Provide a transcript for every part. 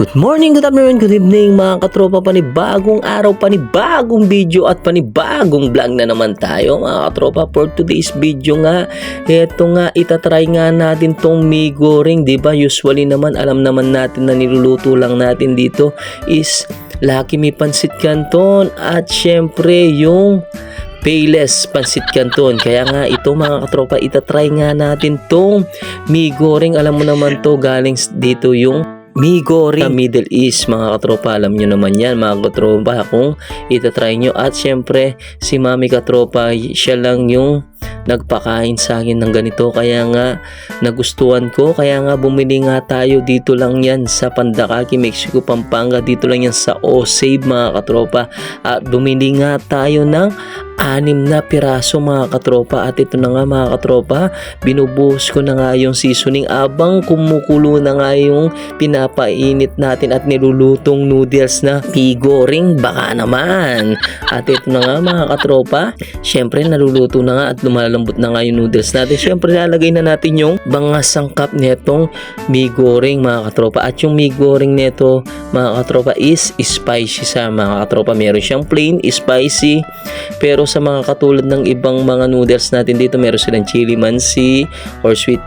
Good morning, good afternoon, good evening mga katropa. Panibagong araw, panibagong video at panibagong vlog na naman tayo mga katropa. For today's video nga, eto nga, itatry nga natin tong mee goreng, diba? Usually naman, alam naman natin na niluluto lang natin dito is Lucky Me Pancit Canton at syempre yung Payless Pancit Canton. Kaya nga ito mga katropa, itatry nga natin tong mee goreng. Alam mo naman to, galing dito yung mee goreng Middle East mga katropa. Alam nyo naman yan mga katropa kung itatry nyo. At syempre si Mami katropa, siya lang yung nagpakain sa akin ng ganito, kaya nga nagustuhan ko, kaya nga bumili nga tayo. Dito lang yan sa Pandakaki, Mexico, Pampanga. Dito lang yan sa O-Save mga katropa. At bumili nga tayo ng 6 na piraso mga katropa. At ito na nga mga katropa, binubuhos ko na nga yung seasoning abang kumukulo na nga yung pinapainit natin at nilulutong noodles na mee goreng. Baka naman. At ito na nga mga katropa, syempre naluluto na nga at lumalambot na nga yung noodles natin. Syempre lalagay na natin yung mga sangkap netong mee goreng mga katropa. At yung mee goreng neto mga katropa is spicy sa mga katropa. Meron siyang plain, spicy, pero sa mga katulad ng ibang mga noodles natin dito, meron silang chili mansi or sweet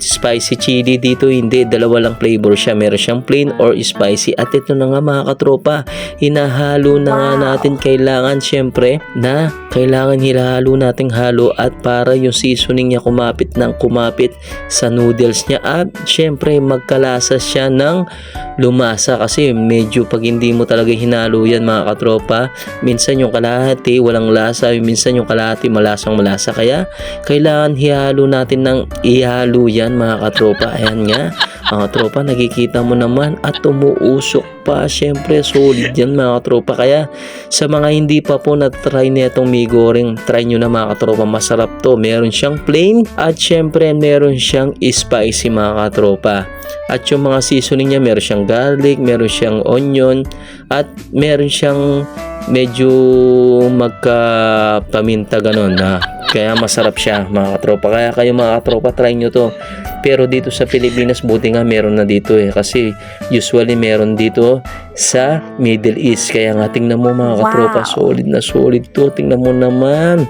spicy chili. Dito hindi, dalawa lang flavor siya, meron siyang plain or spicy. At ito na nga mga katropa, hinahalo na nga natin. Kailangan syempre na kailangan hinahalo nating halo at para yung seasoning niya kumapit ng kumapit sa noodles niya at syempre magkalasa siya ng lumasa. Kasi medyo pag hindi mo talaga hinalo yan mga katropa, minsan yung kalahati walang lasa, minsan yung kalahati malasang malasa. Kaya kailangan ihalo natin ng ihalo yan mga katropa. Ayan nga mga katropa, nakikita mo naman at umuusok pa. Syempre solid yan mga katropa. Kaya sa mga hindi pa po na-try netong mee goreng, try nyo na mga katropa. Masarap to. Meron siyang plain at syempre meron siyang spicy mga katropa. At yung mga seasoning niya, meron siyang garlic, meron siyang onion, at meron siyang medyo magkapaminta ganon na. Kaya masarap siya mga katropa. Kaya kayo mga katropa, try nyo to. Pero dito sa Pilipinas, buti nga meron na dito kasi usually meron dito sa Middle East. Kaya nga tingnan mo mga katropa, solid na solid to. Tingnan mo naman,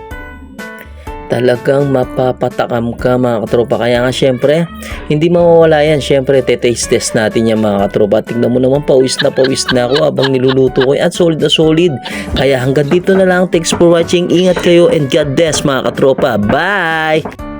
talagang mapapatakam ka mga katropa. Kaya nga syempre hindi mawawala yan. Syempre te-taste test natin yan mga katropa. Tignan mo naman, pawis na ako habang niluluto ko at solid na solid. Kaya hanggang dito na lang. Thanks for watching. Ingat kayo and God bless mga katropa. Bye!